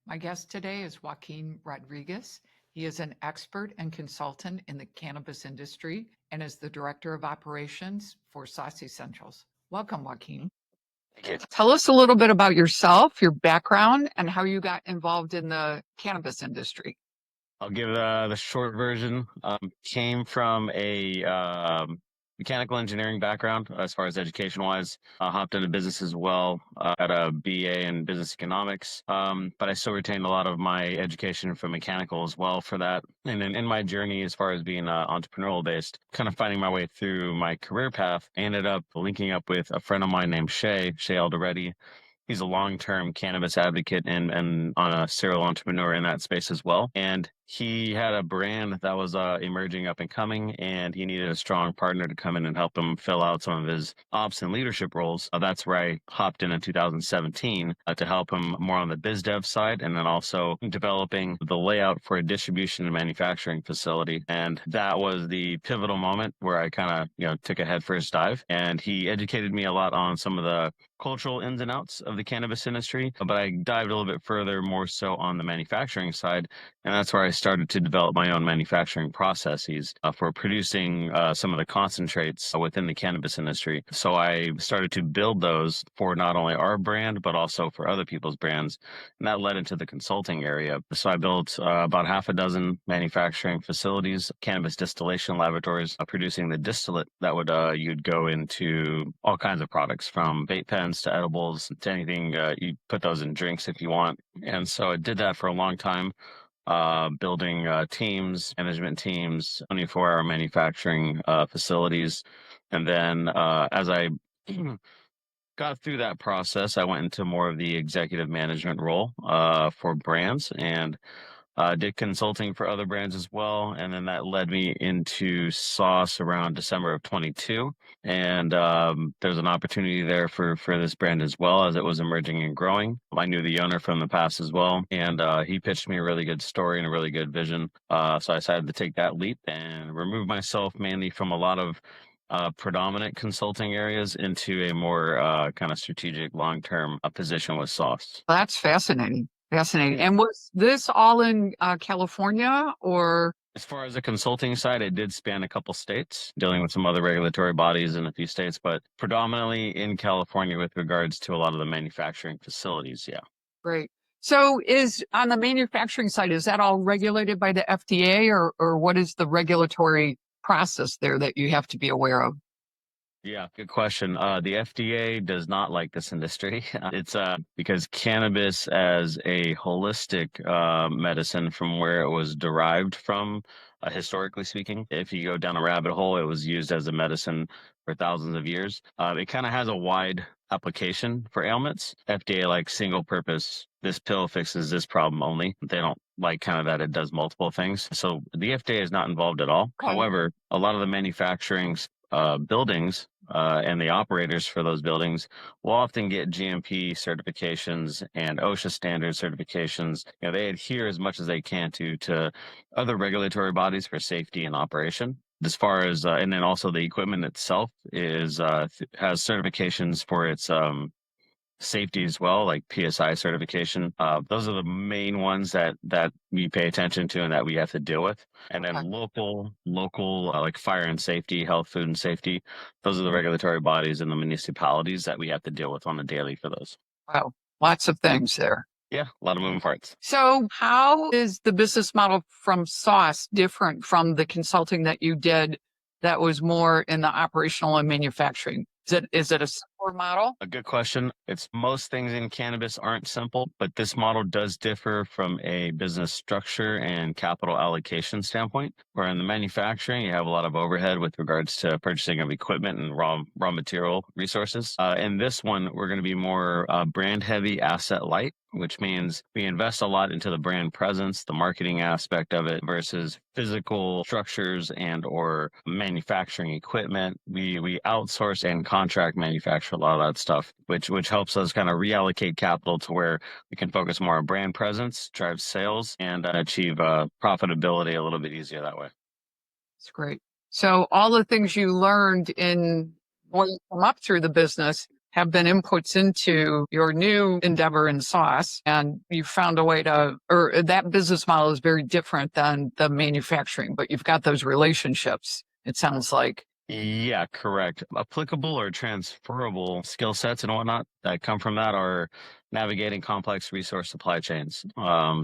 My guest today is Joaquin Rodriguez. He is an expert and consultant in the cannabis industry and is the Director of Operations for Sauce Essentials. Welcome, Joaquin. Thank you. Tell us a little bit about yourself, your background, and how you got involved in the cannabis industry. I'll give the short version. Came from a mechanical engineering background as far as education wise. Hopped into business as well. Got a BA in business economics. But I still retained a lot of my education from mechanical as well for that. And then in my journey, as far as being entrepreneurial based, kind of finding my way through my career path, I ended up linking up with a friend of mine named Shay Alderetti. He's a long-term cannabis advocate and a serial entrepreneur in that space as well. And he had a brand that was emerging up and coming, and he needed a strong partner to come in and help him fill out some of his ops and leadership roles. That's where I hopped in 2017 to help him more on the biz dev side, and then also developing the layout for a distribution and manufacturing facility. And that was the pivotal moment where I kind of, took a headfirst dive. And he educated me a lot on some of the cultural ins and outs of the cannabis industry, but I dived a little bit further, more so on the manufacturing side. And that's where I started to develop my own manufacturing processes for producing some of the concentrates within the cannabis industry. So I started to build those for not only our brand, but also for other people's brands. And that led into the consulting area. So I built about half a dozen manufacturing facilities, cannabis distillation laboratories, producing the distillate that would you'd go into all kinds of products, from vape pens to edibles to anything. You put those in drinks if you want. And so I did that for a long time, building teams, management teams, 24-hour manufacturing facilities. And then as I got through that process, I went into more of the executive management role for brands, and did consulting for other brands as well. And then that led me into Sauce around December of 22. And there's an opportunity there for this brand as well, as it was emerging and growing. I knew the owner from the past as well. And he pitched me a really good story and a really good vision. So I decided to take that leap and remove myself mainly from a lot of predominant consulting areas into a more kind of strategic long-term position with Sauce. That's fascinating. Fascinating. And was this all in California or? As far as the consulting side, it did span a couple states, dealing with some other regulatory bodies in a few states, but predominantly in California with regards to a lot of the manufacturing facilities. Yeah. Great. So is on the manufacturing side, is that all regulated by the FDA or what is the regulatory process there that you have to be aware of? Yeah, good question. The FDA does not like this industry. It's because cannabis as a holistic medicine from where it was derived from, historically speaking. If you go down a rabbit hole, it was used as a medicine for thousands of years. It kind of has a wide application for ailments. FDA like single purpose. This pill fixes this problem only. They don't like kind of that it does multiple things. So the FDA is not involved at all. Okay. However, a lot of the manufacturing buildings and the operators for those buildings will often get GMP certifications and OSHA standard certifications. They adhere as much as they can to other regulatory bodies for safety and operation. As far as and then also the equipment itself is has certifications for its safety as well, like PSI certification. Those are the main ones that we pay attention to and that we have to deal with. And then Okay. local like fire and safety, health, food and safety. Those are the regulatory bodies in the municipalities that we have to deal with on a daily for those. Wow. Lots of things there. Yeah, a lot of moving parts. So how is the business model from Sauce different from the consulting that you did that was more in the operational and manufacturing? Is it a similar model? A good question. It's most things in cannabis aren't simple, but this model does differ from a business structure and capital allocation standpoint. Where in the manufacturing, you have a lot of overhead with regards to purchasing of equipment and raw material resources. In this one, we're going to be more brand heavy, asset light, which means we invest a lot into the brand presence, the marketing aspect of it versus physical structures and or manufacturing equipment. We outsource and contract manufacture a lot of that stuff, which helps us kind of reallocate capital to where we can focus more on brand presence, drive sales, and achieve profitability a little bit easier that way. That's great. So all the things you learned in when you come up through the business, have been inputs into your new endeavor in sauce, and you found a way to, or that business model is very different than the manufacturing, but you've got those relationships, it sounds like. Yeah, correct. Applicable or transferable skill sets and whatnot that come from that are navigating complex resource supply chains.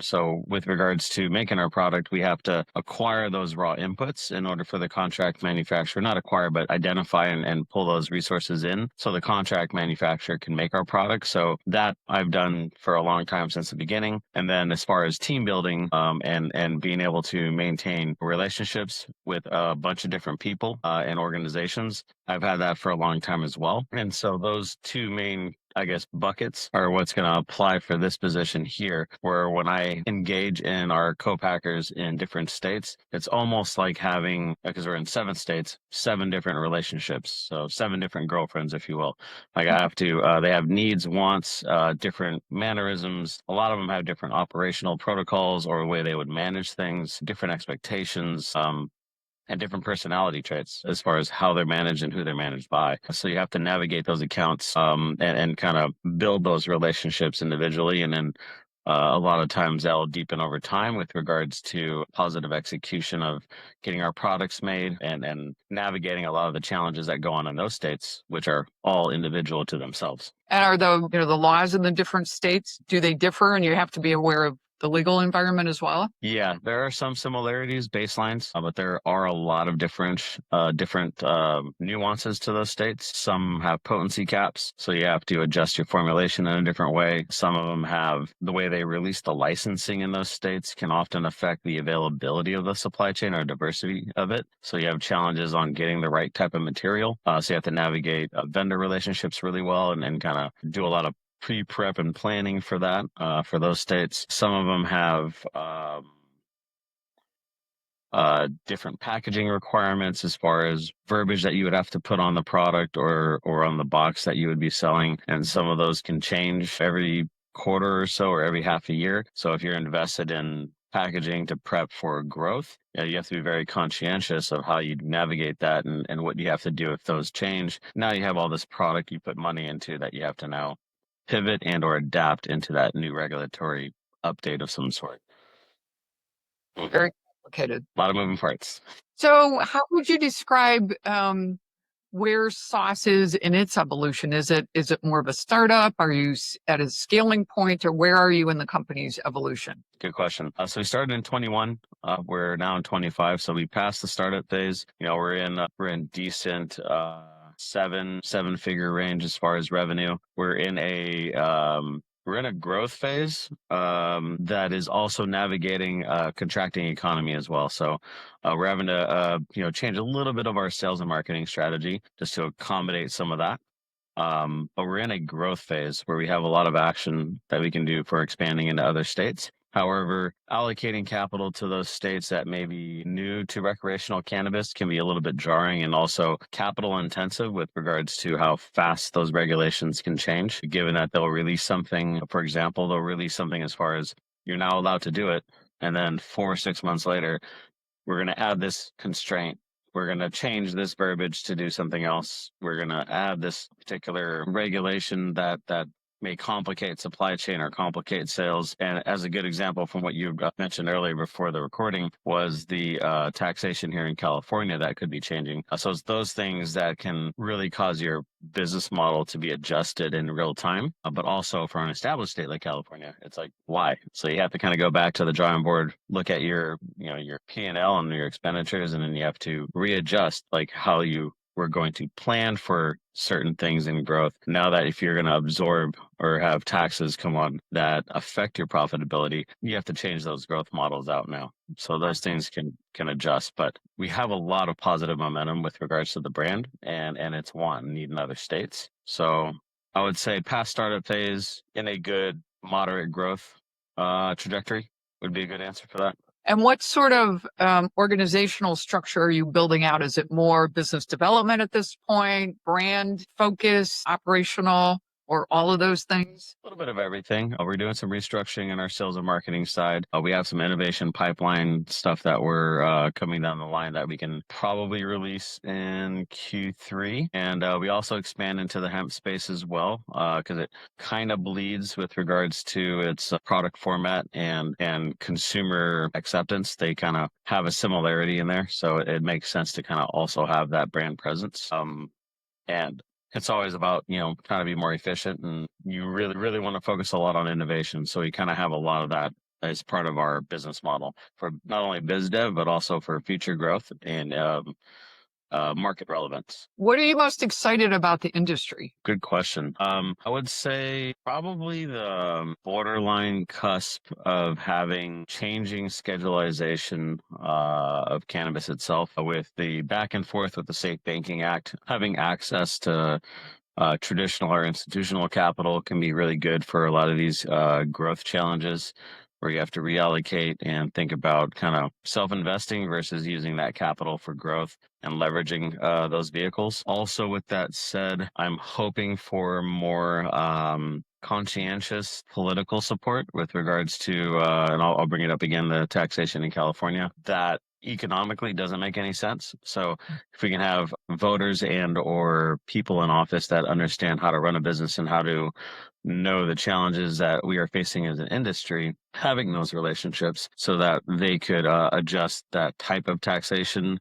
So with regards to making our product, we have to acquire those raw inputs in order for the contract manufacturer, not acquire, but identify and pull those resources in so the contract manufacturer can make our product. So that I've done for a long time since the beginning. And then as far as team building and being able to maintain relationships with a bunch of different people and organizations, I've had that for a long time as well. And so those two main, I guess, buckets are what's going to apply for this position here, where when I engage in our co-packers in different states, it's almost like having, because we're in 7 states, 7 different relationships. So 7 different girlfriends, if you will. Like I have to, they have needs, wants, different mannerisms. A lot of them have different operational protocols or the way they would manage things, different expectations. And different personality traits as far as how they're managed and who they're managed by. So you have to navigate those accounts and kind of build those relationships individually. And then a lot of times that'll deepen over time with regards to positive execution of getting our products made and navigating a lot of the challenges that go on in those states, which are all individual to themselves. And are the laws in the different states, do they differ, and you have to be aware of the legal environment as well? Yeah, there are some similarities, baselines, but there are a lot of different nuances to those states. Some have potency caps, so you have to adjust your formulation in a different way. Some of them have the way they release the licensing in those states can often affect the availability of the supply chain or diversity of it. So you have challenges on getting the right type of material. So you have to navigate vendor relationships really well and kind of do a lot of pre-prep and planning for that, for those states. Some of them have different packaging requirements as far as verbiage that you would have to put on the product or on the box that you would be selling. And some of those can change every quarter or so or every half a year. So if you're invested in packaging to prep for growth, you have to be very conscientious of how you navigate that and what you have to do if those change. Now you have all this product you put money into that you have to now pivot and or adapt into that new regulatory update of some sort. Very complicated. A lot of moving parts. So how would you describe where sauce is in its evolution? Is it more of a startup? Are you at a scaling point, or where are you in the company's evolution? Good question. So we started in 21. We're now in 25. So we passed the startup phase. We're in decent seven-figure range as far as revenue. We're in a growth phase that is also navigating a contracting economy as well. So we're having to change a little bit of our sales and marketing strategy just to accommodate some of that. But we're in a growth phase where we have a lot of action that we can do for expanding into other states. However, allocating capital to those states that may be new to recreational cannabis can be a little bit jarring and also capital intensive with regards to how fast those regulations can change, given that they'll release something, for example, they'll release something as far as you're now allowed to do it. And then 4 or 6 months later, we're going to add this constraint. We're going to change this verbiage to do something else. We're going to add this particular regulation that may complicate supply chain or complicate sales. And as a good example from what you mentioned earlier before the recording was the taxation here in California that could be changing. So it's those things that can really cause your business model to be adjusted in real time. But also for an established state like California, it's like, why? So you have to kind of go back to the drawing board, look at your P&L and your expenditures, and then you have to readjust like how you were going to plan for certain things in growth. Now that if you're going to absorb or have taxes come on that affect your profitability, you have to change those growth models out now. So those things can adjust, but we have a lot of positive momentum with regards to the brand and its want and need in other states. So I would say past startup phase in a good moderate growth trajectory would be a good answer for that. And what sort of organizational structure are you building out? Is it more business development at this point, brand focus, operational? or all of those things? A little bit of everything. We're doing some restructuring in our sales and marketing side. We have some innovation pipeline stuff that we're coming down the line that we can probably release in Q3. And we also expand into the hemp space as well, because it kind of bleeds with regards to its product format and consumer acceptance. They kind of have a similarity in there. So it makes sense to kind of also have that brand presence. And it's always about, trying to be more efficient, and you really, really want to focus a lot on innovation. So we kind of have a lot of that as part of our business model for not only biz dev, but also for future growth and market relevance. What are you most excited about the industry? Good question. I would say probably the borderline cusp of having changing schedulization of cannabis itself, with the back and forth with the Safe Banking Act. Having access to traditional or institutional capital can be really good for a lot of these growth challenges, where you have to reallocate and think about kind of self-investing versus using that capital for growth and leveraging those vehicles. Also, with that said, I'm hoping for more conscientious political support with regards to, and I'll bring it up again, the taxation in California. That economically doesn't make any sense. So if we can have voters and or people in office that understand how to run a business and how to know the challenges that we are facing as an industry, having those relationships so that they could adjust that type of taxation,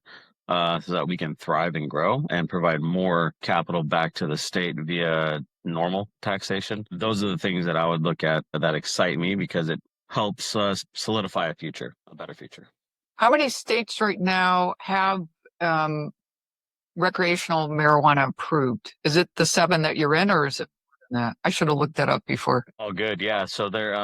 so that we can thrive and grow and provide more capital back to the state via normal taxation. Those are the things that I would look at that excite me, because it helps us solidify a better future. How many states right now have recreational marijuana approved? Is it the 7 that you're in, or is it more than that? I should have looked that up before. Oh, good. Yeah. So they're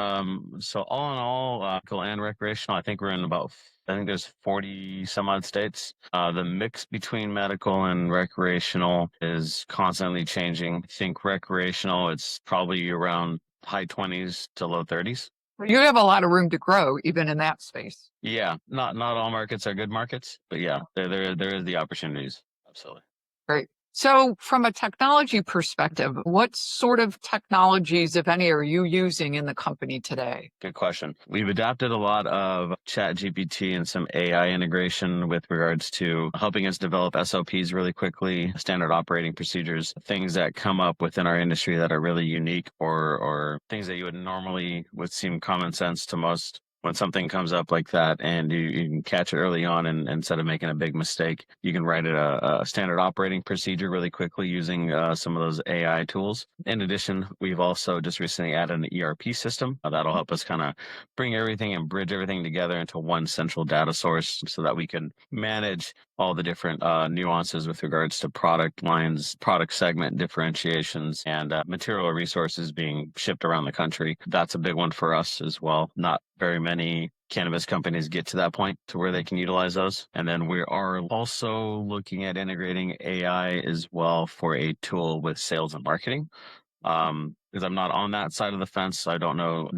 so all in all, medical and recreational, I think we're in about, I think there's 40 some odd states. The mix between medical and recreational is constantly changing. I think recreational, it's probably around high 20s to low 30s. You have a lot of room to grow even in that space. Yeah, not all markets are good markets, but yeah, there is the opportunities. Absolutely. Great. So from a technology perspective, what sort of technologies, if any, are you using in the company today? Good question. We've adapted a lot of Chat GPT and some AI integration with regards to helping us develop SOPs really quickly, standard operating procedures, things that come up within our industry that are really unique, or things that you would seem common sense to most. When something comes up like that and you can catch it early on, and instead of making a big mistake, you can write it a standard operating procedure really quickly using some of those AI tools. In addition, we've also just recently added an ERP system that'll help us kind of bring everything and bridge everything together into one central data source so that we can manage all the different nuances with regards to product lines, product segment differentiations, and material resources being shipped around the country. That's a big one for us as well. Not very many cannabis companies get to that point to where they can utilize those. And then we are also looking at integrating AI as well for a tool with sales and marketing. Because I'm not on that side of the fence, so I don't know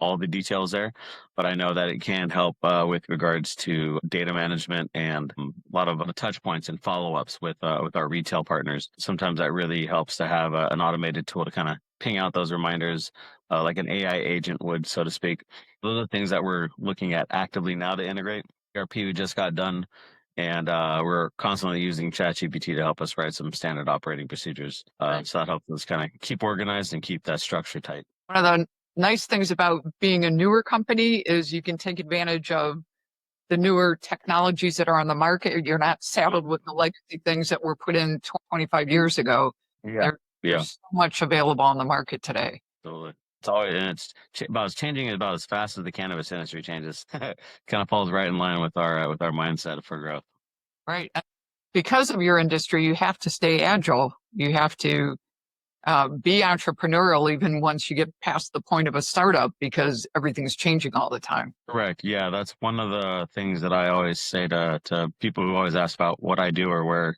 all the details there, but I know that it can help with regards to data management and a lot of touch points and follow-ups with our retail partners. Sometimes that really helps to have an automated tool to kind of ping out those reminders, like an AI agent would, so to speak. Those are the things that we're looking at actively now to integrate. ERP we just got done, and we're constantly using ChatGPT to help us write some standard operating procedures. Right. So that helps us kind of keep organized and keep that structure tight. One of the nice things about being a newer company is you can take advantage of the newer technologies that are on the market. You're not saddled with the legacy things that were put in 25 years ago. Yeah. There's so much available on the market today. Totally. It's always, and it's changing about as fast as the cannabis industry changes. Kind of falls right in line with our mindset for growth. Right. Because of your industry, you have to stay agile. You have to be entrepreneurial even once you get past the point of a startup, because everything's changing all the time. Correct. Yeah, that's one of the things that I always say to people who always ask about what I do or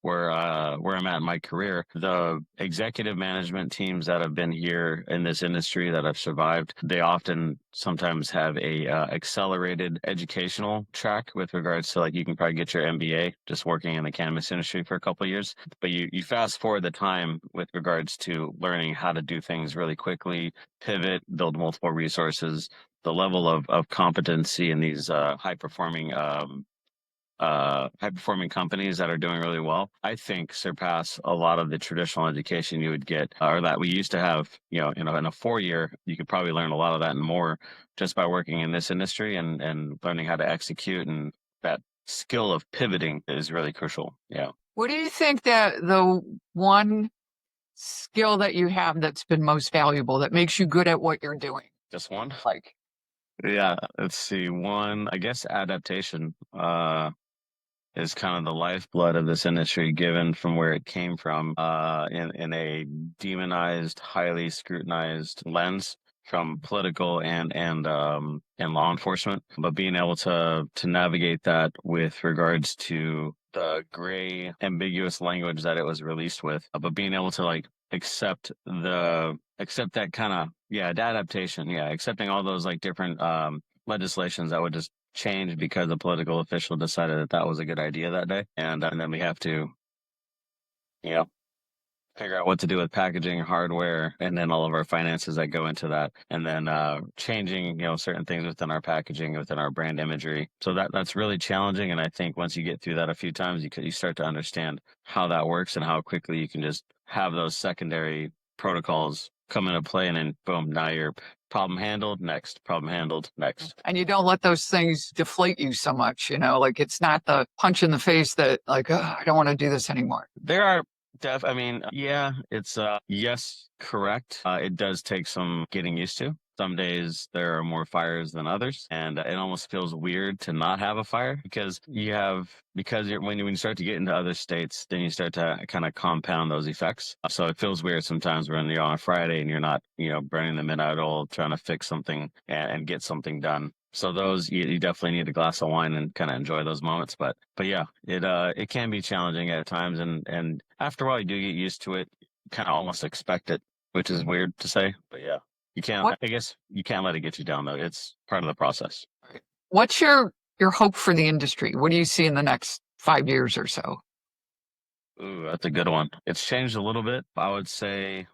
where I'm at in my career, the executive management teams that have been here in this industry that have survived, they often sometimes have a accelerated educational track with regards to, like, you can probably get your MBA just working in the cannabis industry for a couple of years, but you fast forward the time with regards to learning how to do things really quickly, pivot, build multiple resources. The level of competency in these high performing companies that are doing really well, I think surpass a lot of the traditional education you would get, or that we used to have, in a 4 year, you could probably learn a lot of that and more just by working in this industry and learning how to execute. And that skill of pivoting is really crucial. Yeah. What do you think that the one skill that you have that's been most valuable that makes you good at what you're doing? Just one? Like, yeah, let's see. One, I guess adaptation. Is kind of the lifeblood of this industry, given from where it came from, in a demonized, highly scrutinized lens from political and law enforcement. But being able to navigate that with regards to the gray, ambiguous language that it was released with, but being able to, like, accept that kind of, yeah, adaptation, yeah, accepting all those, like, different legislations that would just change because a political official decided that that was a good idea that day, and then we have to, you know, figure out what to do with packaging, hardware, and then all of our finances that go into that, and then changing, certain things within our packaging, within our brand imagery. So that's really challenging, and I think once you get through that a few times, you start to understand how that works and how quickly you can just have those secondary protocols come into play, and then boom, now you're problem handled, next, problem handled, next. And you don't let those things deflate you so much, like it's not the punch in the face that, like, oh, I don't want to do this anymore. There are yeah, it's yes, correct. It does take some getting used to. Some days there are more fires than others, and it almost feels weird to not have a fire because when you start to get into other states, then you start to kind of compound those effects. So it feels weird sometimes when you're on a Friday and you're not, burning the midnight oil trying to fix something and get something done. So those, you definitely need a glass of wine and kind of enjoy those moments. But yeah, it can be challenging at times, and after a while you do get used to it, kind of almost expect it, which is weird to say, but yeah, you can't. What I guess you can't let it get you down though. It's part of the process. What's your hope for the industry? What do you see in the next 5 years or so? Ooh, that's a good one. It's changed a little bit. I would say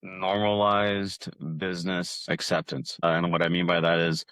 normalized business acceptance. And what I mean by that is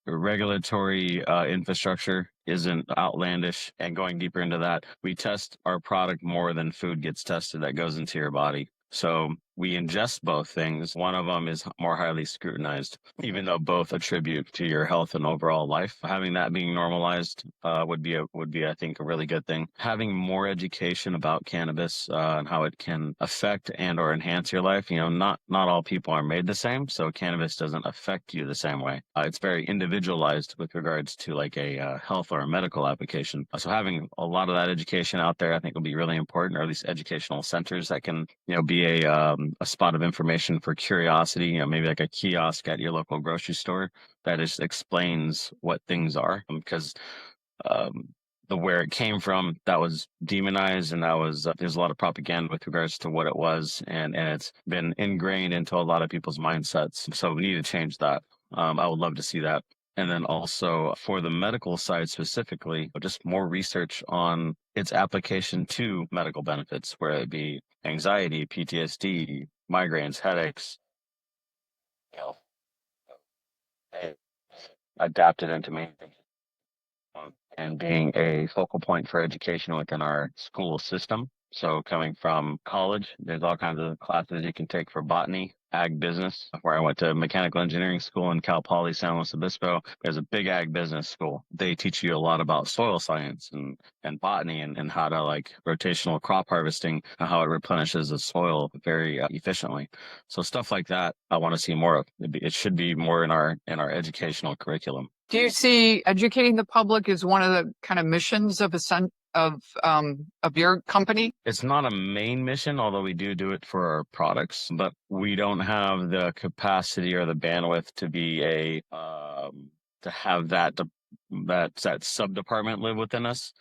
regulatory infrastructure isn't outlandish. And going deeper into that, we test our product more than food gets tested that goes into your body. So we ingest both things. One of them is more highly scrutinized, even though both attribute to your health and overall life. Having that being normalized would be, I think, a really good thing. Having more education about cannabis and how it can affect and or enhance your life. Not all people are made the same, so cannabis doesn't affect you the same way. It's very individualized with regards to, like, a health or a medical application. So having a lot of that education out there, I think, will be really important, or at least educational centers that can, be a spot of information for curiosity, maybe like a kiosk at your local grocery store that just explains what things are, because the where it came from, that was demonized, and that was there's a lot of propaganda with regards to what it was, and it's been ingrained into a lot of people's mindsets. So we need to change that. I would love to see that. And then also for the medical side specifically, just more research on its application to medical benefits, whether it be anxiety, PTSD, migraines, headaches, you know, and adapted into me. And being a focal point for education within our school system. So coming from college, there's all kinds of classes you can take for botany, ag business, where I went to mechanical engineering school in Cal Poly San Luis Obispo. There's a big ag business school. They teach you a lot about soil science and botany and how to, like, rotational crop harvesting and how it replenishes the soil very efficiently. So stuff like that, I want to see more of. It should be more in our educational curriculum. Do you see educating the public as one of the kind of missions of of your company? It's not a main mission, although we do it for our products, but we don't have the capacity or the bandwidth to be to have that sub department live within us.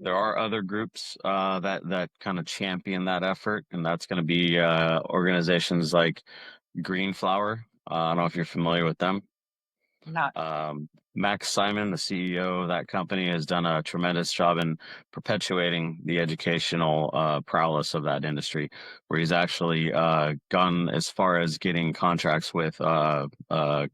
There are other groups that kind of champion that effort, and that's going to be organizations like Green Flower. I don't know if you're familiar with them. Not Max Simon, the CEO of that company, has done a tremendous job in perpetuating the educational prowess of that industry, where he's actually gone as far as getting contracts with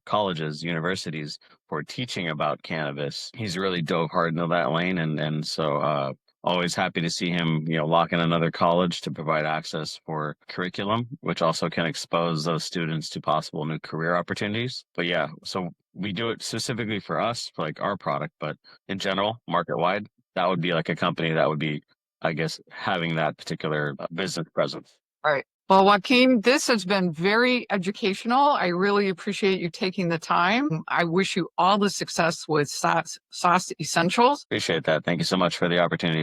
colleges, universities for teaching about cannabis. He's really dove hard into that lane, and so always happy to see him, lock in another college to provide access for curriculum, which also can expose those students to possible new career opportunities. But yeah, so we do it specifically for us, for like our product, but in general, market wide, that would be like a company that would be, I guess, having that particular business presence. right. Well, Joaquin, this has been very educational. I really appreciate you taking the time. I wish you all the success with Sauce Essentials. Appreciate that. Thank you so much for the opportunity.